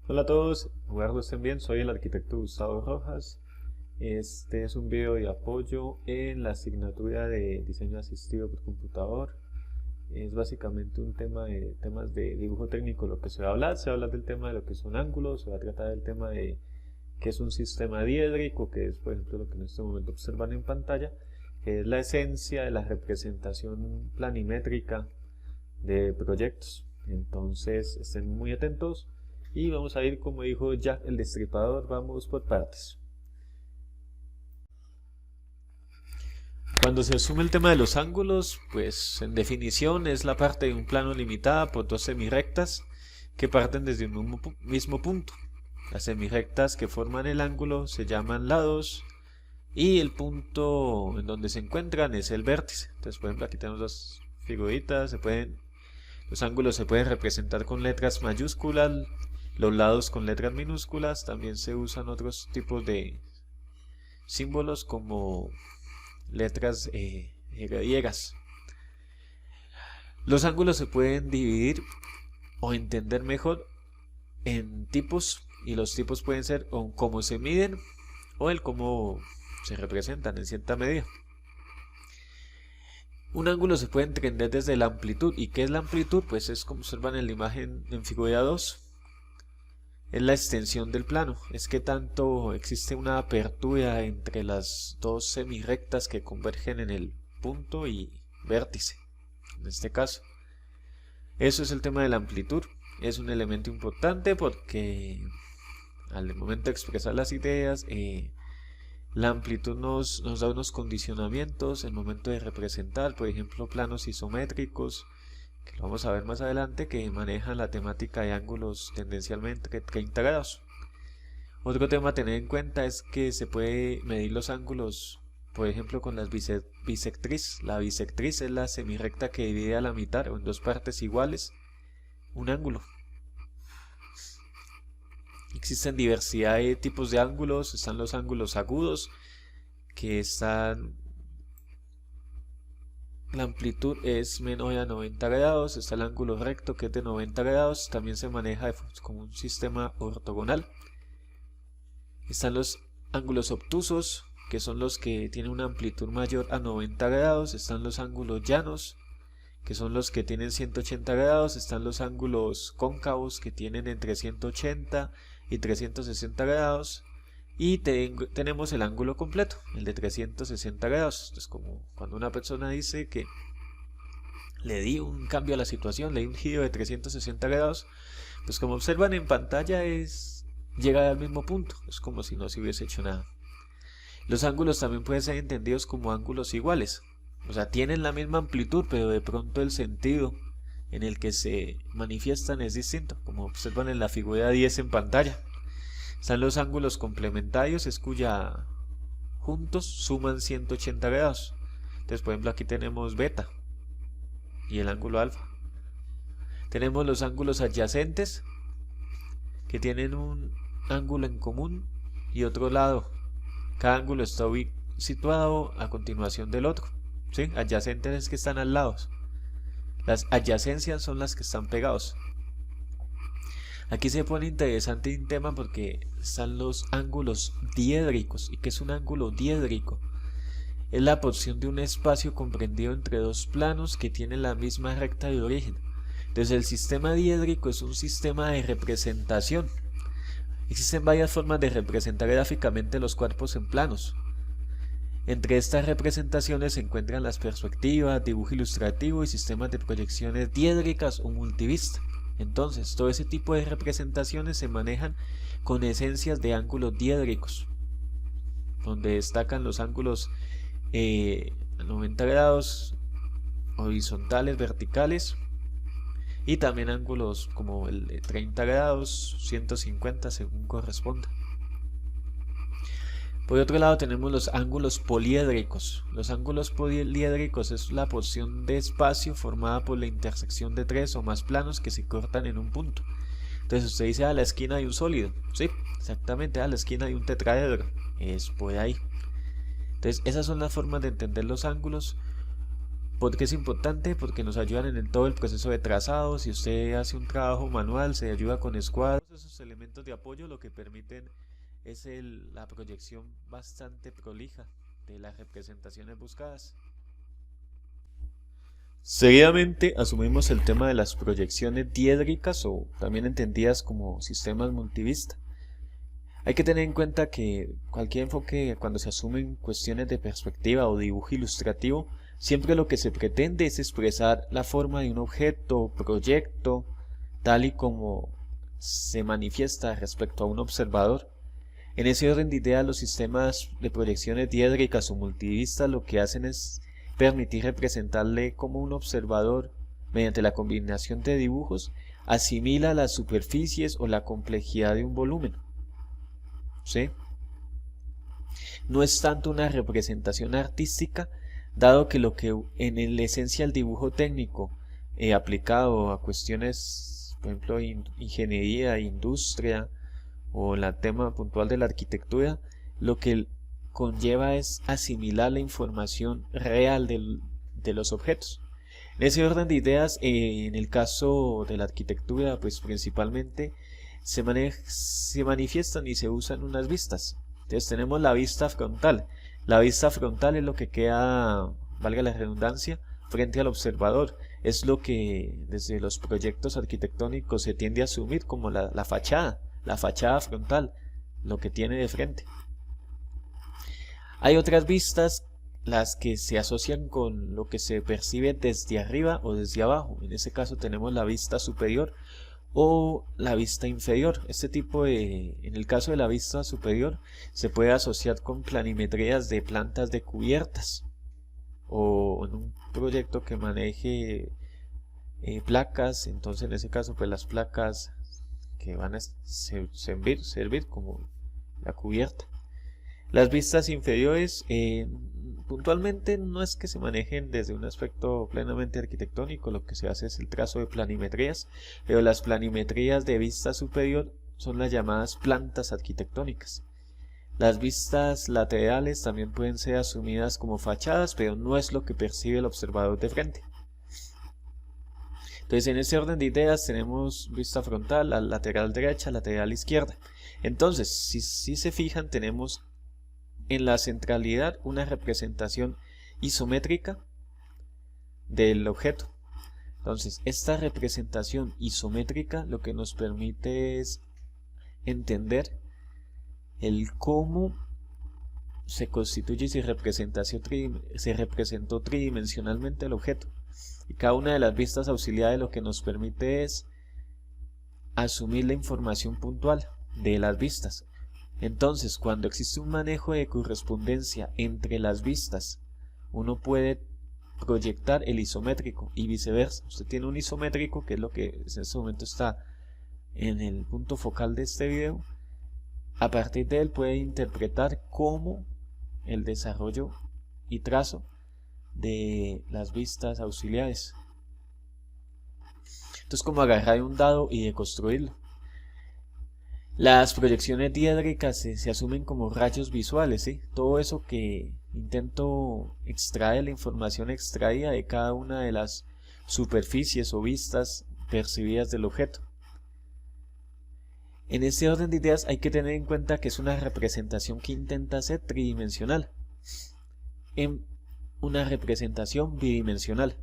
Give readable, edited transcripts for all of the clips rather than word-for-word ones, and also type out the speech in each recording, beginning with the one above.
Hola a todos, espero que estén bien, soy el arquitecto Gustavo Rojas. Este es un video de apoyo en la asignatura de diseño asistido por computador. Es básicamente un tema de temas de dibujo técnico lo que se va a hablar del tema de lo que son ángulos, se va a tratar del tema de qué es un sistema diédrico, que es por ejemplo lo que en este momento observan en pantalla, que es la esencia de la representación planimétrica de proyectos. Entonces estén muy atentos y vamos a ir, como dijo Jack el Destripador, vamos por partes. Cuando se asume el tema de los ángulos, pues en definición es la parte de un plano limitada por dos semirrectas que parten desde un mismo punto. Las semirrectas que forman el ángulo se llaman lados y el punto en donde se encuentran es el vértice. Entonces, por ejemplo, aquí tenemos dos figuritas, los ángulos se pueden representar con letras mayúsculas, los lados con letras minúsculas. También se usan otros tipos de símbolos como letras griegas. Los ángulos se pueden dividir o entender mejor en tipos, y los tipos pueden ser o cómo se miden o el cómo se representan en cierta medida. Un ángulo se puede entender desde la amplitud. ¿Y qué es la amplitud? Pues es como observan en la imagen en figura 2. Es la extensión del plano. Es que tanto existe una apertura entre las dos semirrectas que convergen en el punto y vértice. En este caso. Eso es el tema de la amplitud. Es un elemento importante porque al momento de expresar las ideas, la amplitud nos da unos condicionamientos en el momento de representar, por ejemplo, planos isométricos, que lo vamos a ver más adelante, que manejan la temática de ángulos tendencialmente 30 grados. Otro tema a tener en cuenta es que se puede medir los ángulos, por ejemplo, con las bisectriz. La bisectriz es la semirrecta que divide a la mitad o en dos partes iguales un ángulo. Existen diversidad de tipos de ángulos. Están los ángulos agudos, que están, la amplitud es menor a 90 grados. Está el ángulo recto, que es de 90 grados, también se maneja como un sistema ortogonal. Están los ángulos obtusos, que son los que tienen una amplitud mayor a 90 grados. Están los ángulos llanos, que son los que tienen 180 grados. Están los ángulos cóncavos, que tienen entre 180 y 360 grados. Y tenemos el ángulo completo, el de 360 grados. Entonces, como cuando una persona dice que le di un cambio a la situación, le di un giro de 360 grados, pues como observan en pantalla llega al mismo punto. Es como si no se hubiese hecho nada. Los ángulos también pueden ser entendidos como ángulos iguales. O sea, tienen la misma amplitud, pero de pronto el sentido en el que se manifiestan es distinto, como observan en la figura 10 en pantalla. Están los ángulos complementarios, es cuya juntos suman 180 grados. Entonces, por ejemplo, aquí tenemos beta y el ángulo alfa. Tenemos los ángulos adyacentes, que tienen un ángulo en común y otro lado. Cada ángulo está situado a continuación del otro. ¿Sí? Adyacentes es que están al lado. Las adyacencias son las que están pegados. Aquí se pone interesante un tema porque están los ángulos diédricos. ¿Y qué es un ángulo diédrico? Es la porción de un espacio comprendido entre dos planos que tienen la misma recta de origen. Entonces el sistema diédrico es un sistema de representación. Existen varias formas de representar gráficamente los cuerpos en planos. Entre estas representaciones se encuentran las perspectivas, dibujo ilustrativo y sistemas de proyecciones diédricas o multivista. Entonces, todo ese tipo de representaciones se manejan con esencias de ángulos diédricos, donde destacan los ángulos a 90 grados, horizontales, verticales, y también ángulos como el de 30 grados, 150 según corresponda. Por otro lado tenemos los ángulos poliédricos. Los ángulos poliédricos es la porción de espacio formada por la intersección de tres o más planos que se cortan en un punto. Entonces usted dice a la esquina de un sólido. Sí, exactamente, a la esquina de un tetraedro. Es por ahí. Entonces esas son las formas de entender los ángulos. ¿Por qué es importante? Porque nos ayudan en todo el proceso de trazado. Si usted hace un trabajo manual, se ayuda con escuadros. Esos elementos de apoyo lo que permiten es la proyección bastante prolija de las representaciones buscadas. Seguidamente asumimos el tema de las proyecciones diédricas, o también entendidas como sistemas multivista. Hay que tener en cuenta que cualquier enfoque, cuando se asumen cuestiones de perspectiva o dibujo ilustrativo, siempre lo que se pretende es expresar la forma de un objeto, proyecto, tal y como se manifiesta respecto a un observador. En ese orden de ideas, los sistemas de proyecciones diédricas o multivistas lo que hacen es permitir representarle como un observador, mediante la combinación de dibujos, asimila las superficies o la complejidad de un volumen. ¿Sí? No es tanto una representación artística, dado que lo que en la esencia del dibujo técnico aplicado a cuestiones, por ejemplo, ingeniería, industria o el tema puntual de la arquitectura, lo que conlleva es asimilar la información real de los objetos. En ese orden de ideas, en el caso de la arquitectura, pues principalmente se manifiestan y se usan unas vistas. Entonces tenemos la vista frontal. La vista frontal es lo que queda, valga la redundancia, frente al observador. Es lo que desde los proyectos arquitectónicos se tiende a asumir como la fachada frontal, lo que tiene de frente. Hay otras vistas, las que se asocian con lo que se percibe desde arriba o desde abajo. En ese caso tenemos la vista superior o la vista inferior. En el caso de la vista superior, se puede asociar con planimetrías de plantas de cubiertas, o en un proyecto que maneje placas. Entonces en ese caso pues las placas que van a servir como la cubierta. Las vistas inferiores puntualmente no es que se manejen desde un aspecto plenamente arquitectónico, lo que se hace es el trazo de planimetrías, pero las planimetrías de vista superior son las llamadas plantas arquitectónicas. Las vistas laterales también pueden ser asumidas como fachadas, pero no es lo que percibe el observador de frente. Entonces en ese orden de ideas tenemos vista frontal, la lateral derecha, lateral izquierda. Entonces si se fijan, tenemos en la centralidad una representación isométrica del objeto. Entonces esta representación isométrica lo que nos permite es entender el cómo se constituye y se representó tridimensionalmente el objeto. Y cada una de las vistas auxiliares lo que nos permite es asumir la información puntual de las vistas. Entonces, cuando existe un manejo de correspondencia entre las vistas, uno puede proyectar el isométrico y viceversa. Usted tiene un isométrico, que es lo que en este momento está en el punto focal de este video. A partir de él puede interpretar cómo el desarrollo y trazo de las vistas auxiliares. Entonces, como agarrar un dado y deconstruirlo. Las proyecciones diédricas se asumen como rayos visuales, ¿sí? Todo eso que intento extraer, la información extraída de cada una de las superficies o vistas percibidas del objeto. En este orden de ideas hay que tener en cuenta que es una representación que intenta ser tridimensional, en una representación bidimensional.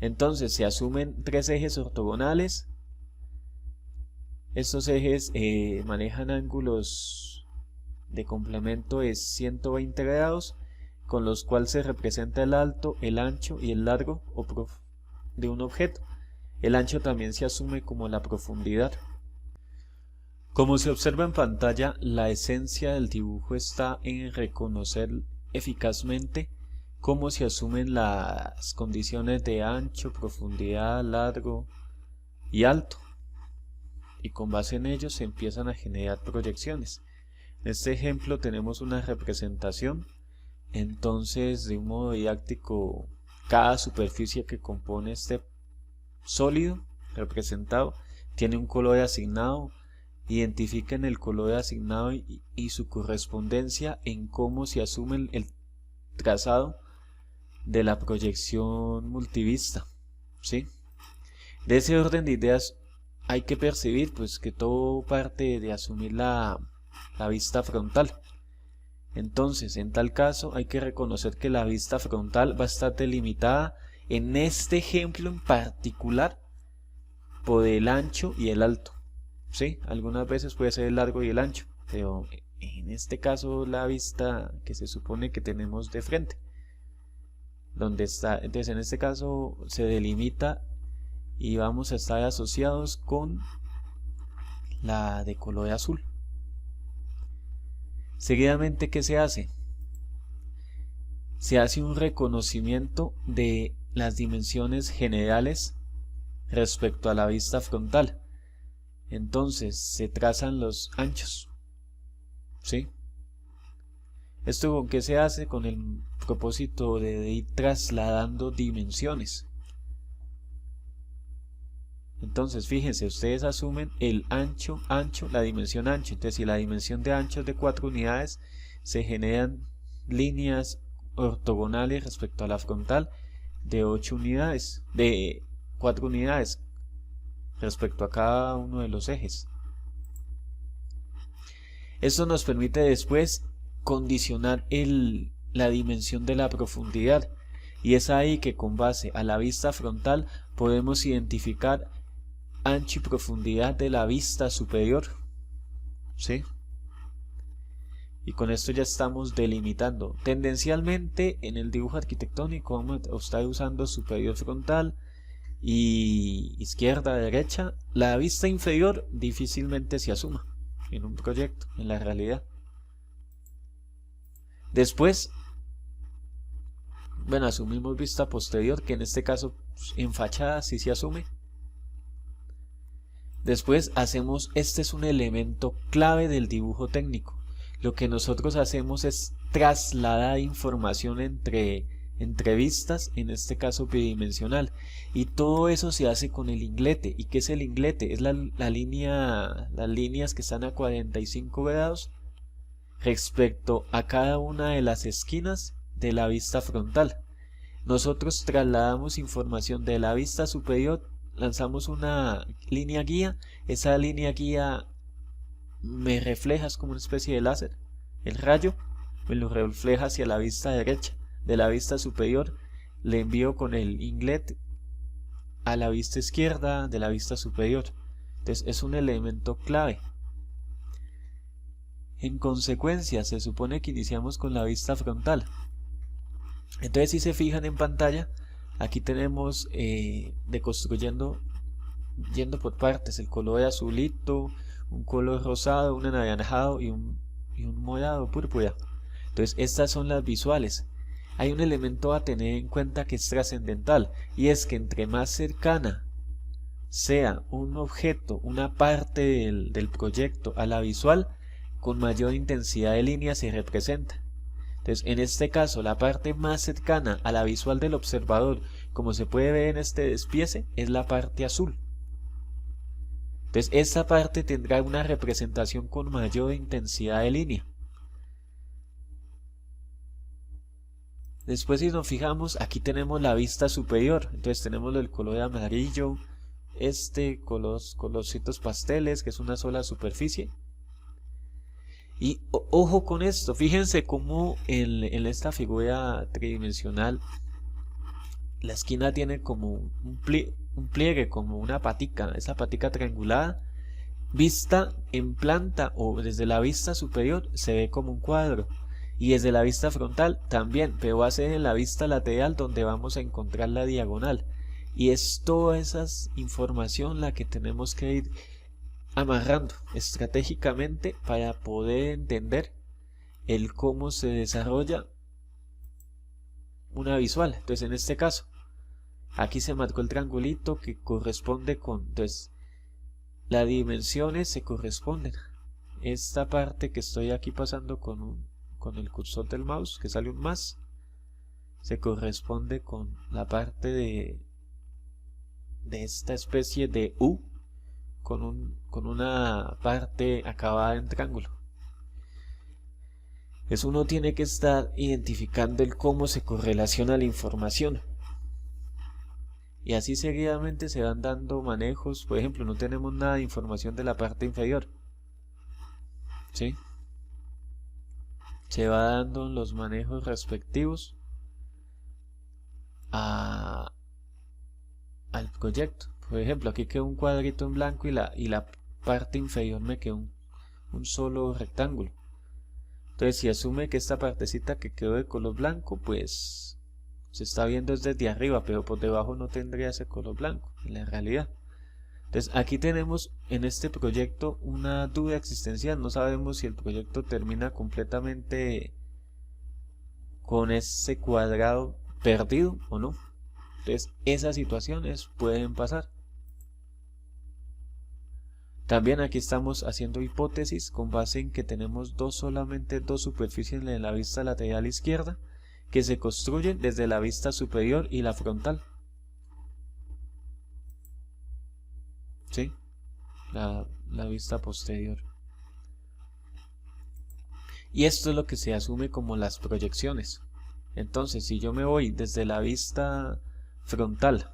Entonces se asumen tres ejes ortogonales. Estos ejes manejan ángulos de complemento de 120 grados, con los cuales se representa el alto, el ancho y el largo de un objeto. El ancho también se asume como la profundidad. Como se observa en pantalla, la esencia del dibujo está en reconocer eficazmente cómo se asumen las condiciones de ancho, profundidad, largo y alto. Y con base en ello se empiezan a generar proyecciones. En este ejemplo tenemos una representación. Entonces, de un modo didáctico, cada superficie que compone este sólido representado tiene un color asignado. Identifiquen el color asignado y su correspondencia en cómo se asume el trazado de la proyección multivista, ¿sí? De ese orden de ideas hay que percibir pues que todo parte de asumir la vista frontal. Entonces, en tal caso hay que reconocer que la vista frontal va a estar delimitada en este ejemplo en particular por el ancho y el alto, ¿sí? Algunas veces puede ser el largo y el ancho, pero en este caso la vista que se supone que tenemos de frente, donde está, entonces en este caso se delimita y vamos a estar asociados con la de color azul. Seguidamente, ¿qué se hace? Se hace un reconocimiento de las dimensiones generales respecto a la vista frontal. Entonces se trazan los anchos, ¿sí? ¿Esto con qué se hace? Con el propósito de ir trasladando dimensiones. Entonces fíjense, ustedes asumen el ancho, la dimensión ancho. Entonces si la dimensión de ancho es de 4 unidades, se generan líneas ortogonales respecto a la frontal de 8 unidades, de 4 unidades respecto a cada uno de los ejes. Esto nos permite después condicionar la dimensión de la profundidad, y es ahí que con base a la vista frontal podemos identificar ancho y profundidad de la vista superior, ¿sí? Y con esto ya estamos delimitando. Tendencialmente en el dibujo arquitectónico vamos a estar usando superior frontal y izquierda derecha. La vista inferior difícilmente se asuma en un proyecto, en la realidad. Después, bueno, asumimos vista posterior, que en este caso en fachada sí se asume. Después hacemos, este es un elemento clave del dibujo técnico. Lo que nosotros hacemos es trasladar información entre vistas, en este caso bidimensional, y todo eso se hace con el inglete. ¿Y qué es el inglete? Es las líneas que están a 45 grados respecto a cada una de las esquinas de la vista frontal. Nosotros trasladamos información de la vista superior, lanzamos una línea guía, esa línea guía me refleja, es como una especie de láser, el rayo me lo refleja hacia la vista derecha. De la vista superior le envío con el inglete a la vista izquierda de la vista superior. Entonces es un elemento clave. En consecuencia, se supone que iniciamos con la vista frontal. Entonces, si se fijan en pantalla, aquí tenemos deconstruyendo, yendo por partes, el color azulito, un color rosado, un anaranjado y un morado púrpura. Entonces, estas son las visuales. Hay un elemento a tener en cuenta que es trascendental, y es que entre más cercana sea un objeto, una parte del proyecto a la visual, con mayor intensidad de línea se representa. Entonces, en este caso, la parte más cercana a la visual del observador, como se puede ver en este despiece, es la parte azul. Entonces, esta parte tendrá una representación con mayor intensidad de línea. Después, si nos fijamos, aquí tenemos la vista superior. Entonces, tenemos el color amarillo, con los colorcitos pasteles, que es una sola superficie. Y ojo con esto, fíjense cómo en esta figura tridimensional la esquina tiene como un pliegue, como una patica, esa patica triangulada, vista en planta o desde la vista superior se ve como un cuadro, y desde la vista frontal también, pero va a ser en la vista lateral donde vamos a encontrar la diagonal, y es toda esa información la que tenemos que ir amarrando estratégicamente para poder entender el cómo se desarrolla una visual. Entonces, en este caso, aquí se marcó el triangulito que corresponde con, entonces, las dimensiones se corresponden. Esta parte que estoy aquí pasando con el cursor del mouse, que sale un más, se corresponde con la parte de esta especie de U, con una parte acabada en triángulo. es uno tiene que estar identificando el cómo se correlaciona la información. Y así seguidamente se van dando manejos. Por ejemplo, no tenemos nada de información de la parte inferior, ¿sí? Se va dando los manejos respectivos al proyecto. Por ejemplo, aquí quedó un cuadrito en blanco y la parte inferior me quedó un solo rectángulo. Entonces, si asume que esta partecita que quedó de color blanco, pues se está viendo desde arriba, pero por debajo no tendría ese color blanco en la realidad. Entonces, aquí tenemos en este proyecto una duda existencial. No sabemos si el proyecto termina completamente con ese cuadrado perdido o no. Entonces, esas situaciones pueden pasar. También aquí estamos haciendo hipótesis con base en que tenemos solamente dos superficies en la vista lateral izquierda que se construyen desde la vista superior y la frontal. ¿Sí? La vista posterior. Y esto es lo que se asume como las proyecciones. Entonces, si yo me voy desde la vista frontal,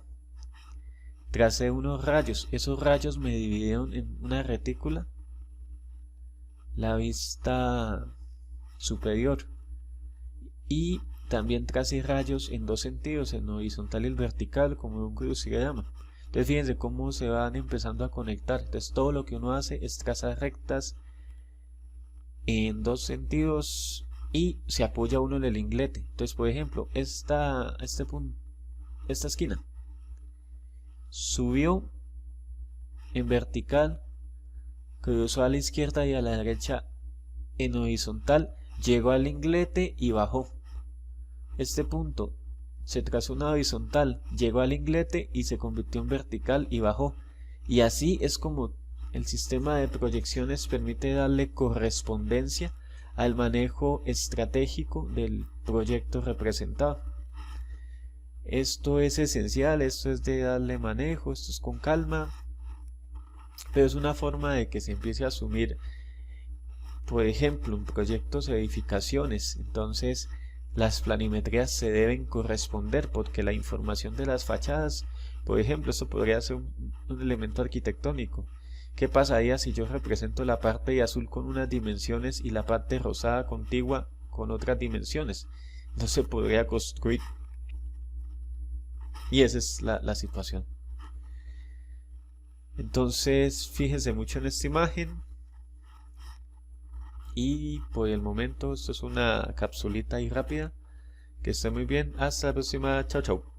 tracé unos rayos, esos rayos me dividieron en una retícula, la vista superior, y también tracé rayos en dos sentidos, en horizontal y el vertical, como un crucigrama. Entonces fíjense cómo se van empezando a conectar. Entonces todo lo que uno hace es trazar rectas en dos sentidos y se apoya uno en el inglete. Entonces, por ejemplo, esta esquina subió en vertical, cruzó a la izquierda y a la derecha en horizontal, llegó al inglete y bajó. Este punto se trazó una horizontal, llegó al inglete y se convirtió en vertical y bajó. Y así es como el sistema de proyecciones permite darle correspondencia al manejo estratégico del proyecto representado. Esto es esencial, esto es de darle manejo, esto es con calma, pero es una forma de que se empiece a asumir, por ejemplo, en proyectos de edificaciones. Entonces las planimetrías se deben corresponder porque la información de las fachadas, por ejemplo, esto podría ser un elemento arquitectónico. ¿Qué pasaría si yo represento la parte de azul con unas dimensiones y la parte rosada contigua con otras dimensiones? No se podría construir. Y esa es la situación. Entonces, fíjense mucho en esta imagen. Y por el momento, esto es una capsulita ahí rápida. Que esté muy bien. Hasta la próxima. Chao, chao.